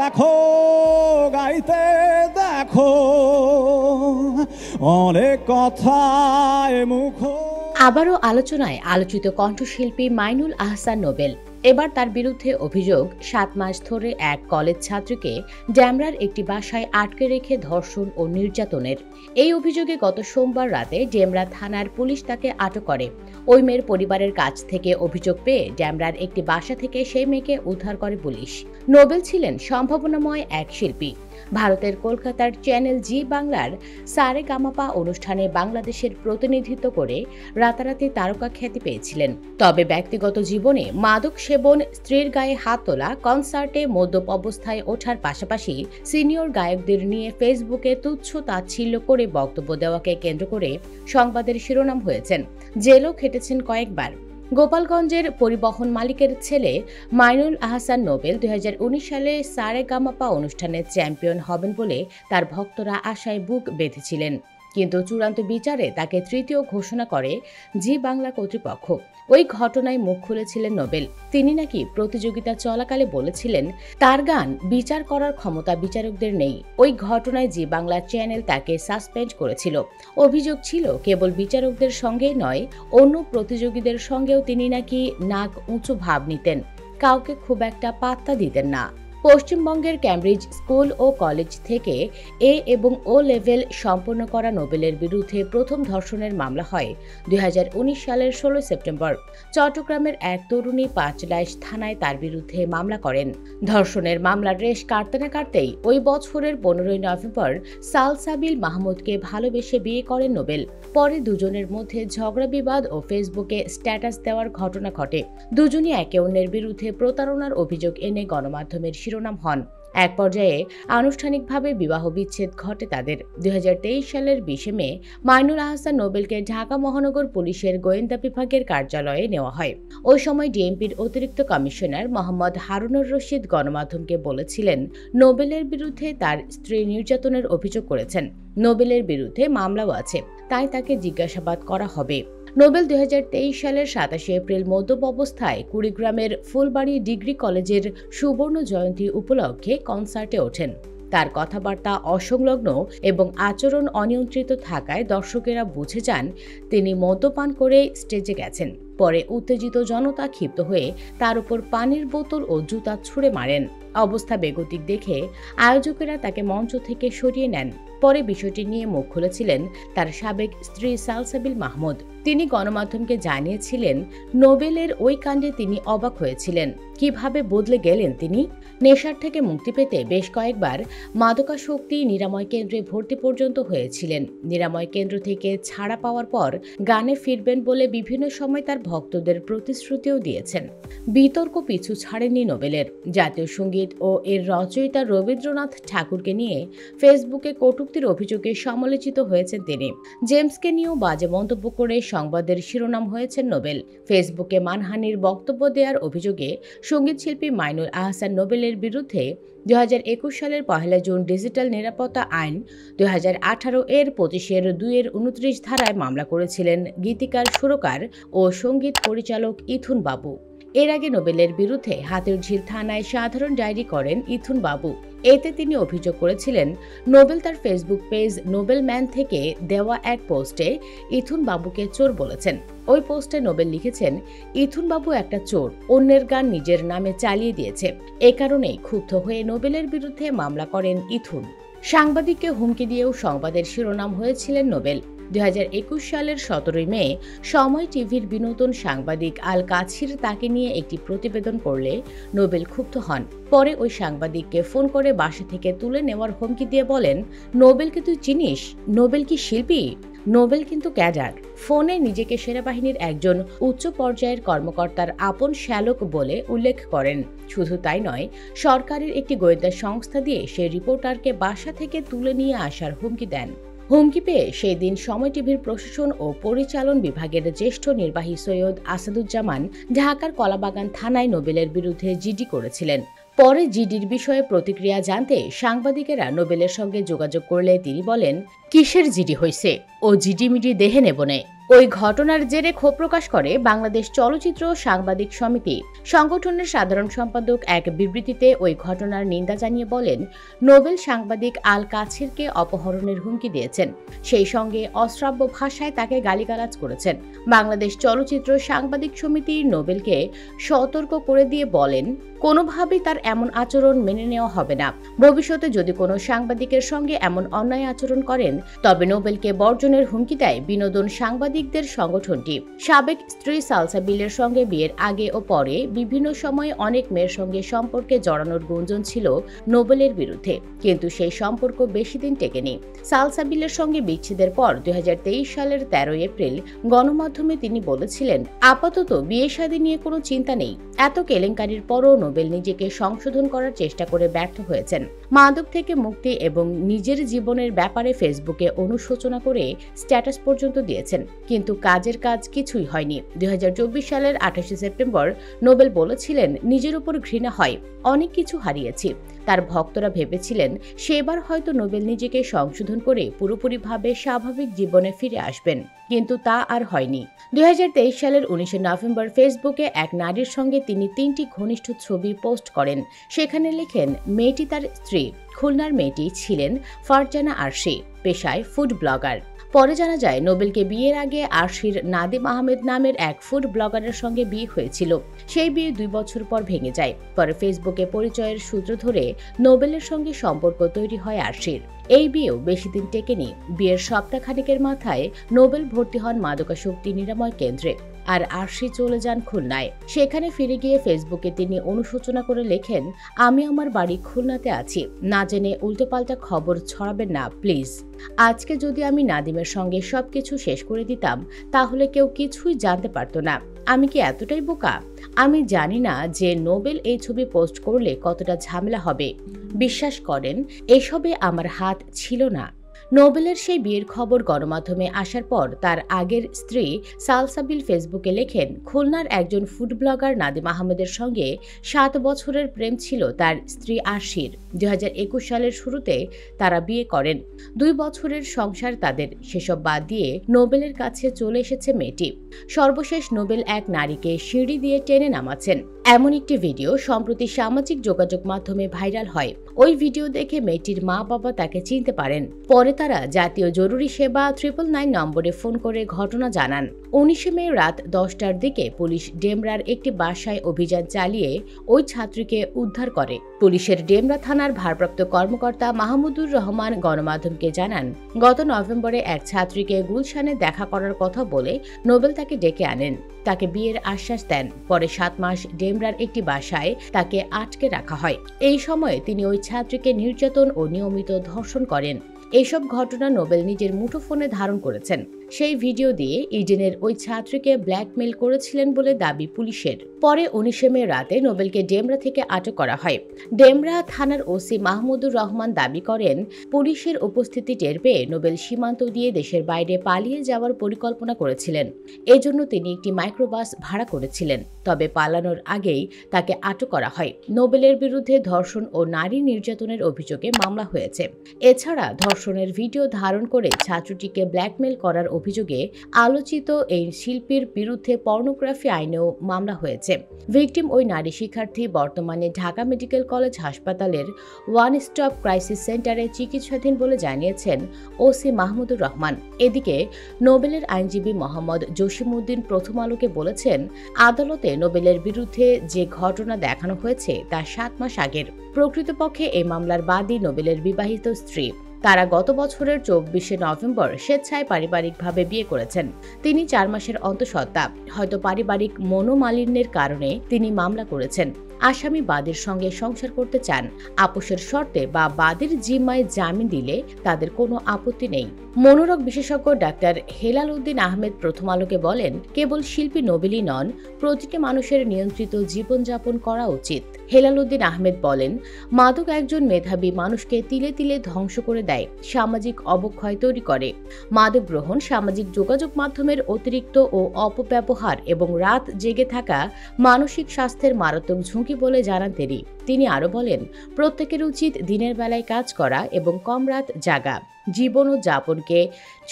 দেখো গাইতে দেখো অনেক কথায় মুখ। আবারও আলোচনায় আলোচিত কণ্ঠশিল্পী মাইনুল আহসান নোবেল। এবার তার বিরুদ্ধে অভিযোগ 7 মাস ধরে এক কলেজ ছাত্রীকে ড্যামরার একটি বাসায় আটকে রেখে ধর্ষণ ও নির্যাতনের। এই অভিযোগে গত সোমবার রাতে ডেমরা থানার পুলিশ তাকে আটক করে। ওই মেয়ের পরিবারের কাছ থেকে অভিযোগ পেয়ে ড্যামরার একটি বাসা থেকে সেই মেয়েকে উদ্ধার করে পুলিশ। নোবেল ছিলেন সম্ভাবনাময় এক শিল্পী। ভারতের কলকাতার চ্যানেল জি বাংলার সারেগামাপা অনুষ্ঠানে বাংলাদেশের প্রতিনিধিত্ব করে রাতারাতি তারকা খ্যাতি পেয়েছিলেন। তবে ব্যক্তিগত জীবনে মাদক সেবন, স্ত্রীর গায়ে হাত তোলা, কনসার্টে মদ্যপ অবস্থায় ওঠার পাশাপাশি সিনিয়র গায়কদের নিয়ে ফেসবুকে তুচ্ছ তাচ্ছিল্য করে বক্তব্য দেওয়াকে কেন্দ্র করে সংবাদের শিরোনাম হয়েছেন। জেলও খেটেছেন কয়েকবার। গোপালগঞ্জের পরিবহন মালিকের ছেলে মাইনুল আহসান নোবেল 2019 সালে সারেগামাপা অনুষ্ঠানে চ্যাম্পিয়ন হবেন বলে তার ভক্তরা আশায় বুক বেঁধেছিলেন। কিন্তু চূড়ান্ত বিচারে তাকে তৃতীয় ঘোষণা করে জি বাংলা কর্তৃপক্ষ। ওই ঘটনায় মুখ খুলেছিলেন নোবেল। তিনি নাকি প্রতিযোগিতা চলাকালে বলেছিলেন তার গান বিচার করার ক্ষমতা বিচারকদের নেই। ওই ঘটনায় জি বাংলা চ্যানেল তাকে সাসপেন্ড করেছিল। অভিযোগ ছিল কেবল বিচারকদের সঙ্গেই নয়, অন্য প্রতিযোগীদের সঙ্গেও তিনি নাকি নাক উঁচু ভাব নিতেন, কাউকে খুব একটা পাত্তা দিতেন না। পশ্চিমবঙ্গের ক্যামব্রিজ স্কুল ও কলেজ থেকে এ এবং ও লেভেল সম্পন্ন করা নোবেলের বিরুদ্ধে প্রথম ধর্ষণের মামলা হয় 2019 সালের 16 সেপ্টেম্বর। চট্টগ্রামের এক তরুণী 5 লাইশ থানায় তার বিরুদ্ধে মামলা করেন। ধর্ষণের মামলার রেশ কাটতে না কাটতেই ওই বছরের 15 নভেম্বর সালসাবিল মাহমুদকে ভালোবেসে বিয়ে করেন নোবেল। পরে দুজনের মধ্যে ঝগড়া বিবাদ ও ফেসবুকে স্ট্যাটাস দেওয়ার ঘটনা ঘটে। দুজনই একে অন্যের বিরুদ্ধে প্রতারণার অভিযোগ এনে গণমাধ্যমের শিরোনাম হন। এক পর্যায়ে আনুষ্ঠানিকভাবে বিবাহ বিচ্ছেদ ঘটে তাদের। 2023 সালের 20 মে মাইনুল আহসান নোবেলকে ঢাকা মহানগর পুলিশের গোয়েন্দা বিভাগের কার্যালয়ে নেওয়া হয়। ওই সময় ডিএমপির অতিরিক্ত কমিশনার মোহাম্মদ হারুনুর রশিদ গণমাধ্যমকে বলেছিলেন নোবেলের বিরুদ্ধে তার স্ত্রী নির্যাতনের অভিযোগ করেছেন। নোবেলের বিরুদ্ধে মামলাও আছে, তাই তাকে জিজ্ঞাসাবাদ করা হবে। নোবেল 2023 সালের 27 এপ্রিল মদ্যপ অবস্থায় কুড়িগ্রামের ফুলবাড়ি ডিগ্রি কলেজের সুবর্ণ জয়ন্তী উপলক্ষে কনসার্টে ওঠেন। তার কথাবার্তা অসংলগ্ন এবং আচরণ অনিয়ন্ত্রিত থাকায় দর্শকেরা বুঝে যান তিনি মদ্যপান করে স্টেজে গেছেন। পরে উত্তেজিত জনতা ক্ষিপ্ত হয়ে তার উপর পানির বোতল ও জুতা ছুঁড়ে মারেন। অবস্থা বেগতিক দেখে আয়োজকেরা তাকে মঞ্চ থেকে সরিয়ে নেন। পরে বিষয়টি নিয়ে মুখ খুলেছিলেন তার সাবেক স্ত্রী সালসাবিল মাহমুদ। তিনি গণমাধ্যমকে জানিয়েছিলেন নোবেলের ওই কাণ্ডে তিনি অবাক হয়েছিলেন। কিভাবে বদলে গেলেন তিনি। নেশার থেকে মুক্তি পেতে বেশ কয়েকবার মাদকাসক্তি নিরাময় কেন্দ্রে ভর্তি পর্যন্ত হয়েছিলেন। নিরাময় কেন্দ্র থেকে ছাড়া পাওয়ার পর গানে ফিরবেন বলে বিভিন্ন সময় তার ভক্তদের প্রতিশ্রুতিও দিয়েছেন। বিতর্ক পিছু ছাড়েনি নোবেলের। জাতীয় সঙ্গীত ও এর রচয়িতা রবীন্দ্রনাথ ঠাকুরকে নিয়ে ফেসবুকে কটূক্তির অভিযোগে সমালোচিত হয়েছেন তিনি। জেমসকে নিয়েও বাজে মন্তব্য করে সংবাদের শিরোনাম হয়েছেন নোবেল। ফেসবুকে মানহানির বক্তব্য দেওয়ার অভিযোগে সঙ্গীতশিল্পী মাইনুল আহসান নোবেলের বিরুদ্ধে 2021 সালের 1 জুন ডিজিটাল নিরাপত্তা আইন 2018 এর 25/2/29 ধারায় মামলা করেছিলেন গীতিকার, সুরকার ও সঙ্গীত পরিচালক ইথুন বাবু। এর আগে নোবেলের বিরুদ্ধে হাতিরঝিল থানায় সাধারণ ডায়েরি করেন ইথুন বাবু। এতে তিনি অভিযোগ করেছিলেন নোবেল তার ফেসবুক পেজ নোবেল ম্যান থেকে দেওয়া এক পোস্টে ইথুন বাবুকে চোর বলেছেন। ওই পোস্টে নোবেল লিখেছেন, ইথুন বাবু একটা চোর, অন্যের গান নিজের নামে চালিয়ে দিয়েছে। এ কারণেই ক্ষুব্ধ হয়ে নোবেলের বিরুদ্ধে মামলা করেন ইথুন। সাংবাদিককে হুমকি দিয়েও সংবাদের শিরোনাম হয়েছিলেন নোবেল। 2021 সালের 17 মে সময় টিভির বিনোদন সাংবাদিক আল কাছির তাকে নিয়ে একটি প্রতিবেদন করলে নোবেল ক্ষুব্ধ হন। পরে ওই সাংবাদিককে ফোন করে বাসা থেকে তুলে নেওয়ার হুমকি দিয়ে বলেন, নোবেলকে তুই চিনিস? নোবেল কি শিল্পী? নোবেল কিন্তু ক্যাডার। ফোনে নিজেকে সেনাবাহিনীর একজন উচ্চ পর্যায়ের কর্মকর্তার আপন শ্যালক বলে উল্লেখ করেন। শুধু তাই নয়, সরকারের একটি গোয়েন্দা সংস্থা দিয়ে সেই রিপোর্টারকে বাসা থেকে তুলে নিয়ে আসার হুমকি দেন। হুমকি পেয়ে সেই দিন সময় টিভির প্রশাসন ও পরিচালন বিভাগের জ্যেষ্ঠ নির্বাহী সৈয়দ আসাদুজ্জামান ঢাকার কলাবাগান থানায় নোবেলের বিরুদ্ধে জিডি করেছিলেন। পরে জিডির বিষয়ে প্রতিক্রিয়া জানতে সাংবাদিকেরা নোবেলের সঙ্গে যোগাযোগ করলে তিনি বলেন, কিসের জিডি হইছে? ও জিডি মিডি দেহে নেব নে। ওই ঘটনার জেরে ক্ষোভ প্রকাশ করে বাংলাদেশ চলচ্চিত্র সাংবাদিক সমিতি। সংগঠনের সাধারণ সম্পাদক এক বিবৃতিতে ওই ঘটনার নিন্দা জানিয়ে বলেন, নোবেল সাংবাদিক আল কাছিরকে অপহরণের হুমকি দিয়েছেন, সেই সঙ্গে অশ্রাব্য ভাষায় তাকে গালিগালাজ করেছেন। বাংলাদেশ চলচ্চিত্র সাংবাদিক সমিতি নোবেলকে সতর্ক করে দিয়ে বলেন, কোনোভাবেই তার এমন আচরণ মেনে নেওয়া হবে না। ভবিষ্যতে যদি কোনো সাংবাদিকের সঙ্গে এমন অন্যায় আচরণ করেন তবে নোবেলকে বর্জনের হুমকি দেয় বিনোদন সাংবাদিকদের সংগঠনটি। সাবেক স্ত্রী সালসাবিলের সঙ্গে বিয়ের আগে ও পরে বিভিন্ন সময়ে অনেক মেয়ের সঙ্গে সম্পর্কে জড়ানোর গুঞ্জন ছিল নোবেলের বিরুদ্ধে, কিন্তু সেই সম্পর্ক বেশি দিন টেকেনি। সালসাবিলের সঙ্গে বিচ্ছেদের পর 2023 সালের 13 এপ্রিল গণমাধ্যমে তিনি বলেছিলেন, আপাতত বিয়ে শাদী নিয়ে কোনো চিন্তা নেই। এত কেলেঙ্কারির পরও নোবেল নিজেকে সংশোধন করার চেষ্টা করে ব্যর্থ হয়েছেন। মাদক থেকে মুক্তি এবং নিজের জীবনের ব্যাপারে ফেসবুকে অনুশোচনা করে স্ট্যাটাস পর্যন্ত দিয়েছেন, কিন্তু কাজের কাজ কিছুই হয়নি। 2024 সালের 28 সেপ্টেম্বর নোবেল বলেছিলেন, নিজের উপর ঘৃণা হয়, অনেক কিছু হারিয়েছি। তার ভক্তরা ভেবেছিলেন সেবার হয়তো নোবেল নিজেকে সংশোধন করে পুরোপুরিভাবে স্বাভাবিক জীবনে ফিরে আসবেন, কিন্তু তা আর হয়নি। 2023 সালের 19 নভেম্বর ফেসবুকে এক নারীর সঙ্গে তিনি 3টি ঘনিষ্ঠ ছবি পোস্ট করেন। সেখানে লেখেন, মেয়েটি তার স্ত্রী। খুলনার মেয়েটি ছিলেন ফারজানা আরশি, পেশায় ফুড ব্লগার। পরে জানা যায় নোবেলকে বিয়ের আগে আরশির নাদিম আহমেদ নামের এক ফুড ব্লগারের সঙ্গে বিয়ে হয়েছিল। সেই বিয়ে 2 বছর পর ভেঙে যায়। পরে ফেসবুকে পরিচয়ের সূত্র ধরে নোবেলের সঙ্গে সম্পর্ক তৈরি হয় আরশির। এই বিয়েও বেশি দিন টেকেনি। বিয়ের সপ্তাহখানেকের মাথায় নোবেল ভর্তি হন মাদকাসক্তি নিরাময় কেন্দ্রে, আর আরশি চলে যান খুলনায়। সেখানে ফিরে গিয়ে ফেসবুকে তিনি অনুশোচনা করে লেখেন, আমি আমার বাড়ি খুলনাতে আছি, না জেনে উল্টোপাল্টা খবর ছড়াবেন না প্লিজ। আজকে যদি আমি নাদিমের সঙ্গে সবকিছু শেষ করে দিতাম তাহলে কেউ কিছুই জানতে পারতো না। আমি কি এতটাই বোকা? আমি জানি না যে নোবেল এই ছবি পোস্ট করলে কতটা ঝামেলা হবে। বিশ্বাস করেন, এসবে আমার হাত ছিল না। নোবেলের সেই বিয়ের খবর গণমাধ্যমে আসার পর তার আগের স্ত্রী সালসাবিল ফেসবুকে লেখেন, খুলনার একজন ফুড ব্লগার নাদিম আহমেদের সঙ্গে 7 বছরের প্রেম ছিল তার স্ত্রী আরশির। 2021 সালের শুরুতে তারা বিয়ে করেন। 2 বছরের সংসার তাদের। সেসব বাদ দিয়ে নোবেলের কাছে চলে এসেছে মেয়েটি। সর্বশেষ নোবেল এক নারীকে সিঁড়ি দিয়ে টেনে নামাচ্ছেন, এমন একটি ভিডিও সম্প্রতি সামাজিক যোগাযোগ মাধ্যমে ভাইরাল হয়। ওই ভিডিও দেখে মেয়েটির মা বাবা তাকে চিনতে পারেন। পরে তারা জাতীয় জরুরি সেবা 999 নম্বরে ফোন করে ঘটনা জানান। 19 মে রাত 10টার দিকে পুলিশ ডেমরার একটি বাসায় অভিযান চালিয়ে ওই ছাত্রীকে উদ্ধার করে। পুলিশের ডেমরা থানার ভারপ্রাপ্ত কর্মকর্তা মাহমুদুর রহমান গণমাধ্যমকে জানান, গত নভেম্বরে এক ছাত্রীকে গুলশানে দেখা করার কথা বলে নোবেল তাকে ডেকে আনেন, তাকে বিয়ের আশ্বাস দেন। পরে 7 মাস ডেমরার একটি বাসায় তাকে আটকে রাখা হয়। এই সময়ে তিনি ওই ছাত্রীকে নির্যাতন ও নিয়মিত ধর্ষণ করেন। এইসব ঘটনা নোবেল নিজের মুঠোফোনে ধারণ করেছেন। সেই ভিডিও দিয়ে ইডেনের ওই ছাত্রীকে ব্ল্যাকমেইল করেছিলেন বলে দাবি পুলিশের। পরে 19 মে রাতে নোবেলকে ডেমরা থেকে আটক করা হয়। ডেমরা থানার ওসি মাহমুদুর রহমান দাবি করেন, পুলিশের উপস্থিতি টের পেয়ে নোবেল সীমান্ত দিয়ে দেশের বাইরে পালিয়ে যাওয়ার পরিকল্পনা করেছিলেন। এজন্য তিনি একটি মাইক্রোবাস ভাড়া করেছিলেন। তবে পালানোর আগেই তাকে আটক করা হয়। নোবেলের বিরুদ্ধে ধর্ষণ ও নারী নির্যাতনের অভিযোগে মামলা হয়েছে। এছাড়া ধর্ষণের ভিডিও ধারণ করে ছাত্রটিকে ব্ল্যাকমেইল করার অভিযোগে আলোচিত এই শিল্পীর বিরুদ্ধে পর্নোগ্রাফি আইনেও মামলা হয়েছে। ভিকটিম ওই নারী শিক্ষার্থী বর্তমানে ঢাকা মেডিকেল কলেজ হাসপাতালের ওয়ান স্টপ ক্রাইসিস সেন্টারে চিকিৎসাধীন বলে জানিয়েছেন ওসি মাহমুদুর রহমান। এদিকে নোবেলের আইনজীবী মোহাম্মদ জসিমউদ্দিন প্রথম আলোকে বলেছেন, আদালতে নোবেলের বিরুদ্ধে যে ঘটনা দেখানো হয়েছে তা 7 মাস আগের। প্রকৃতপক্ষে এই মামলার বাদী নোবেলের বিবাহিত স্ত্রী। তারা গত বছরের 24 নভেম্বর স্বেচ্ছায় পারিবারিকভাবে বিয়ে করেছেন। তিনি 4 মাসের অন্তঃসত্ত্বা। হয়তো পারিবারিক মনোমালিন্যের কারণে তিনি মামলা করেছেন। আসামি বাদীর সঙ্গে সংসার করতে চান। আপোষের শর্তে বা বাদীর জিম্মায় জামিন দিলে তাদের কোনো আপত্তি নেই। মনোরোগ বিশেষজ্ঞ ডাক্তার হেলাল উদ্দিন আহমেদ প্রথম আলোকে বলেন, কেবল শিল্পী নোবেলই নন, প্রতিটি মানুষের নিয়ন্ত্রিত জীবনযাপন করা উচিত। হেলাল উদ্দিন আহমেদ বলেন, মাদক একজন মেধাবী মানুষকে তিলে তিলে ধ্বংস করে দেয়, সামাজিক অবক্ষয় তৈরি করে। মাদক গ্রহণ, সামাজিক যোগাযোগ মাধ্যমের অতিরিক্ত ও অপব্যবহার এবং রাত জেগে থাকা মানসিক স্বাস্থ্যের মারাত্মক ঝুঁকি বলে জানান তিনি। তিনি আরও বলেন, প্রত্যেকের উচিত দিনের বেলায় কাজ করা এবং কম রাত জাগা, জীবন ও যাপনকে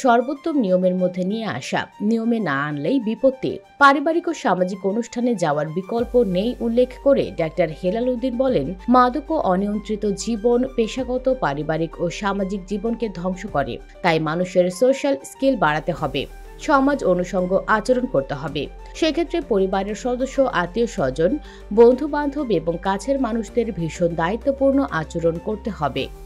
সর্বোত্তম নিয়মের মধ্যে নিয়ে আসা। নিয়মে না আনলেই বিপত্তি। পারিবারিক ও সামাজিক অনুষ্ঠানে যাওয়ার বিকল্প নেই উল্লেখ করে ডাক্তার হেলাল উদ্দিন বলেন, মাদক ও অনিয়ন্ত্রিত জীবন পেশাগত, পারিবারিক ও সামাজিক জীবনকে ধ্বংস করে। তাই মানুষের সোশ্যাল স্কিল বাড়াতে হবে, সমাজ অনুষঙ্গ আচরণ করতে হবে। সেক্ষেত্রে পরিবারের সদস্য, আত্মীয় স্বজন, বন্ধু বান্ধব এবং কাছের মানুষদের ভীষণ দায়িত্বপূর্ণ আচরণ করতে হবে।